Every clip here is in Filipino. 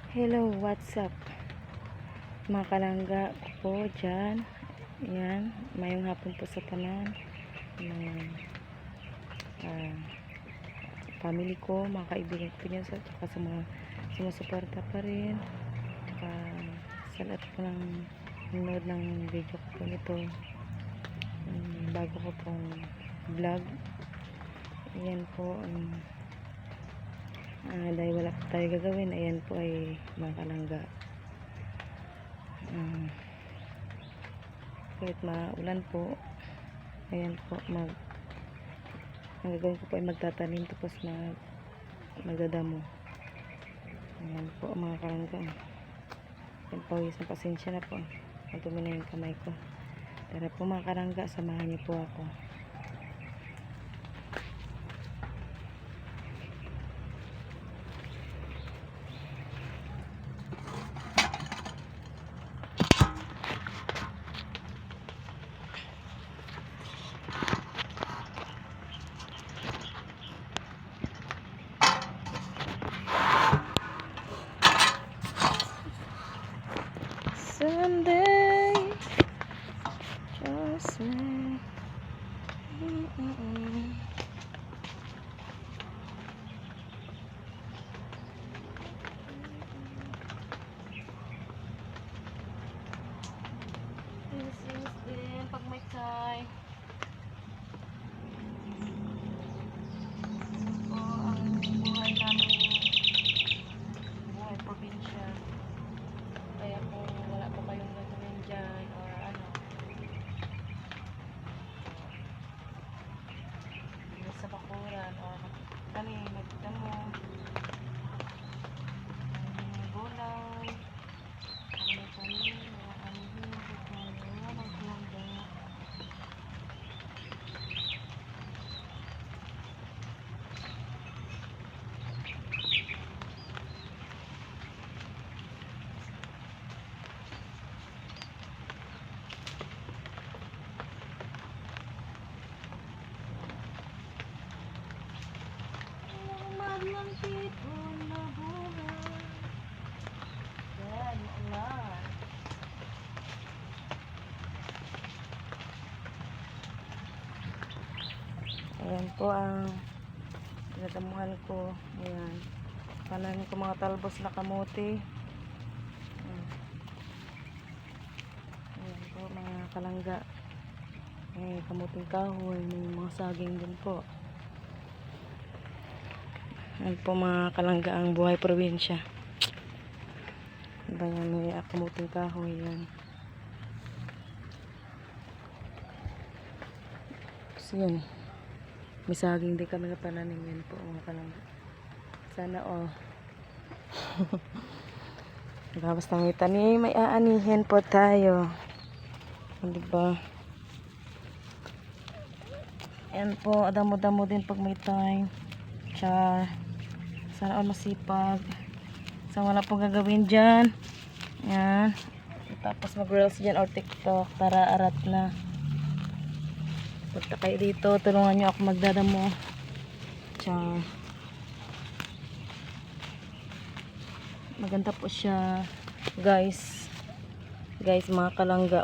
Hello, what's up? Mga kalangga ko po dyan. Ayan, mayong hapon po sa tanan. Mga family ko, mga kaibigan ko dyan, saka sa mga sumusuporta pa rin. Saka sa lahat po ng nanood ng video ko po nito. Bago ko pong vlog. Ayan po, dahil wala po tayo gagawin, ayan po ay mga kalangga. Kahit maulan po, ayan po, ang gagawin ko po ay magtatanim tapos magdadamo. Ayan po mga kalangga. Ayan po, isang pasensya na po. Matumi na yung kamay ko. Tara po mga kalangga, samahan niyo po ako. Someday, just me. This is din pag may time. Po ang buhay namin, buhay probinsya. Kaya kung wala po kayong gagawin dyan or ano, sa bakuran or kami magdamo ng gulay, kami mga anihin, mga magkulanda. Lang dito na buhay. Yan, ulan. Ayan po ang tinatamuhan ko. Ayan. Panamin ko mga talbos na kamote. Ayan po mga kalangga. May kamuting kahoy. May mga saging din po. Ayan po mga kalangga ang buhay probinsya. Diba yan, may kamuting kahoy yan. So yan. May saging din kami na pananim yan po mga kalangga. Sana all. Basta may tanim, may aanihin po tayo. Diba? Ayan po, damo-damo din pag may time. Char. Sana all masipag. So wala pong gagawin dyan. Ayan. Tapos mag-reels dyan or TikTok. Tara, arat na. Punta kayo dito. Tulungan nyo ako magdadamo. Char. Maganda po siya. Guys. Guys, mga kalangga.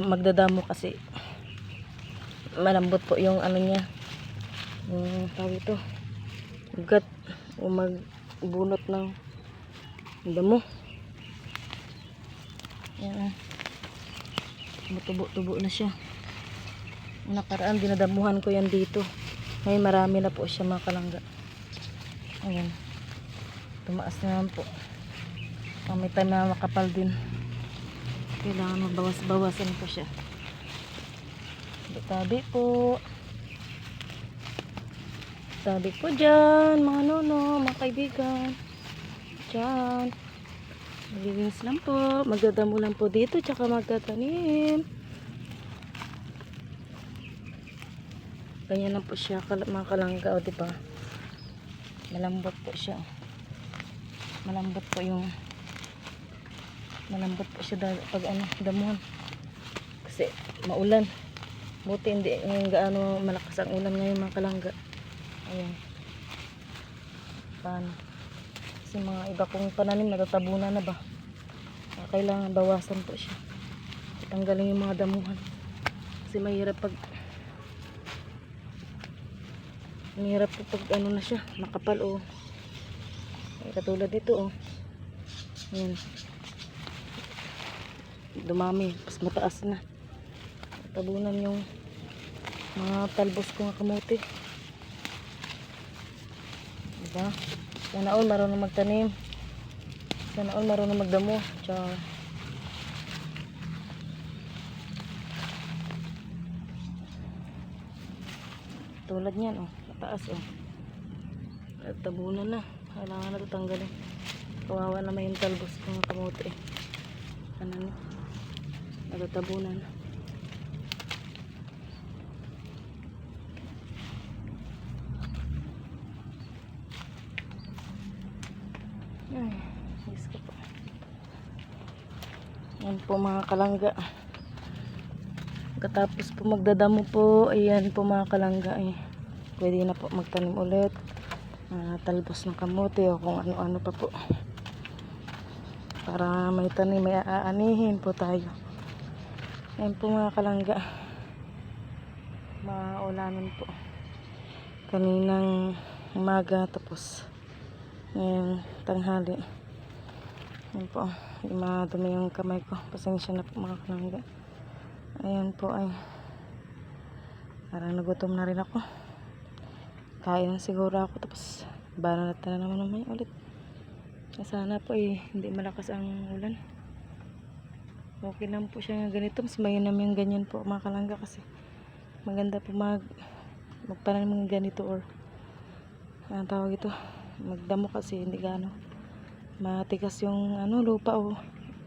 Magdadamo kasi. Malambot po yung ano niya. Yung tawag ito. Ugat. O magbunot ng damo. Yan. Tubo-tubo na siya. Nakaraan dinadamuhan ko yan dito. Ngayon marami na po siya mga kalangga. Ayan. Tumaas na naman po. May time na makapal din. Kailangan mabawas-bawasan po siya. Tabi po. Tabi po dyan mga nono, mga kaibigan. Dyan. Maglilinis lang po. Magdadamo lang po dito. Tsaka magtatanim. Ganyan lang po siya. Mga kalangga. O diba? Malambot po siya. Malambot po yung malambot po siya pag damuhan. Kasi maulan. Buti hindi gaano malakas ang ulan ngayon mga kalangga. Ayan. Pan. Kasi mga iba kong pananim natatabunan na ba. Kailangan bawasan po siya. Tanggalin yung mga damuhan. Kasi mahirap pag ano na siya, nakapal o. Katulad dito oh. Ayan. Dumami, mas mataas na. Tabunan yung mga talbos ko ng kamote. Diba? Sana all marunong magtanim. Sana all marunong magdamo. Tsaka tulad niyan oh, mataas oh. Tabunan na. Kailangan na tatanggalin. Kawawa naman yung talbos ko ng kamote. Ano na? Natatabunan. Ay, yes ko po. Yan po mga kalangga. Katapos po magdadamo po, ayan po mga kalangga eh. Pwede na po magtanim ulit. Talbos ng kamote o kung ano-ano pa po. Para may tanim, may aanihin po tayo. Ayan po mga kalangga. Maulanan po. Kaninang umaga tapos ngayon tanghali. Ayan po. Madumi yung kamay ko. Pasensya na po mga kalangga. Ayan po ay parang nagutom na rin ako. Kain na siguro ako tapos banat na naman naman ulit. Sana po eh hindi malakas ang ulan. Okay lang po siya ganito. Mas mainam yung ganyan po mga kalangga kasi maganda po magpananim ng ganito or anong tawag ito, magdamo kasi hindi gaano matigas yung lupa o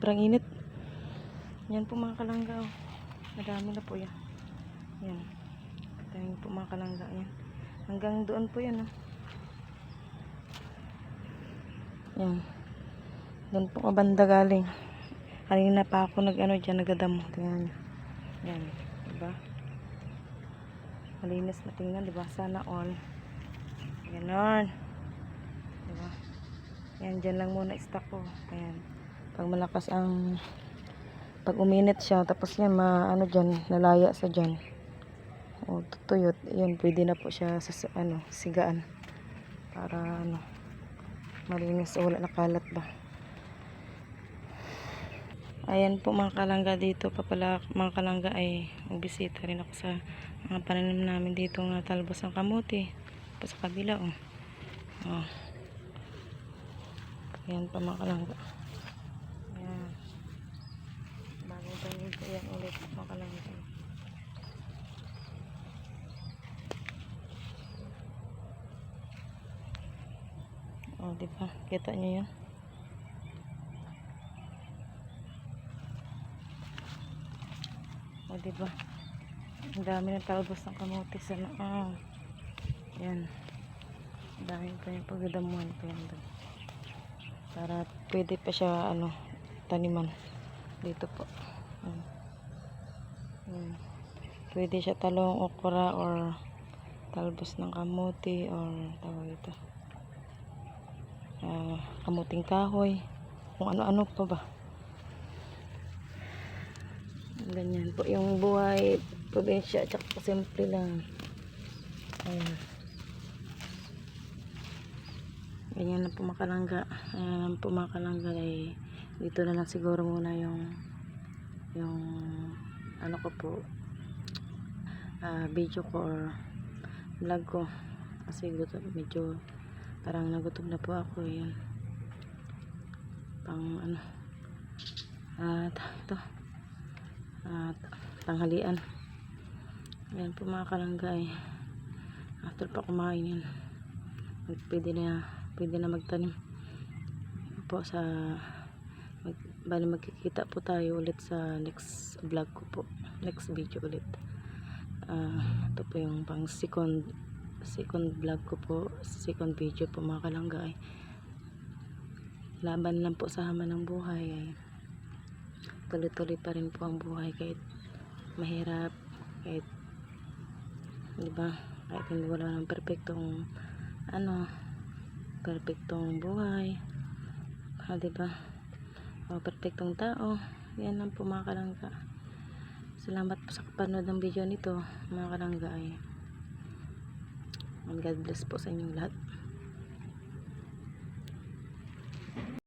parang init. Yan po mga kalangga oh. Madami na po yan. Yan. Dami po mga kalangga yan. Hanggang doon po yan oh. Yan. Doon po kabanda galing. Kanina pa ako dyan nagadamo. Tingnan nyo. Yan. Diba? Malinis na tingnan. Diba? Sana all. Ganon. Diba? Yan. Dyan lang muna stock ko. Ayan. Pag malakas ang pag uminit siya. Tapos yan dyan. Nalaya sa dyan. O tutuyot. Yan. Pwede na po siya sa sigaan. Para malinis o wala nakalat ba. Ayan po mga kalangga dito pa pala mga kalangga ay magbisita rin ako sa mga pananim namin dito ng talbos ng kamote pa sa kabila oh. Oh. Ayan pa mga kalangga. Ayan. Bagong tanim ko yan ulit mga kalangga. Oh diba? Kita nyo yan? O diba? Ang dami ng talbos ng kamote sa yan. Ang dami pa yung pagdadamuhan pa yan doon. Para pwede pa siya taniman dito po. Yan. Pwede siya talong okra or talbos ng kamote or tawag ito. Kamuting kahoy. Kung ano-ano pa ba. Ganyan po yung buhay probinsya at simple lang. Ayan. Ganyan na po makalangga. Ayan po makalangga ay dito na lang siguro muna yung ko po video ko or vlog ko kasi medyo parang nagutom na po ako. Ayan. Pang ito tanghalian. Ayan po mga kalangga after pa kumain yan pwede na magtanim po sa bali magkikita po tayo ulit sa next vlog ko po, next video ulit. Ito po yung pang second vlog ko po, second video po mga kalangga laban lang po sa hama ng buhay tuloy-tuloy pa rin po ang buhay kahit mahirap, kahit diba, kahit hindi wala ng perfectong perfectong buhay diba? Perfectong tao. Yan lang po mga kalangga. Salamat po sa kapanood ng video nito mga kalangga. And God bless po sa inyong lahat.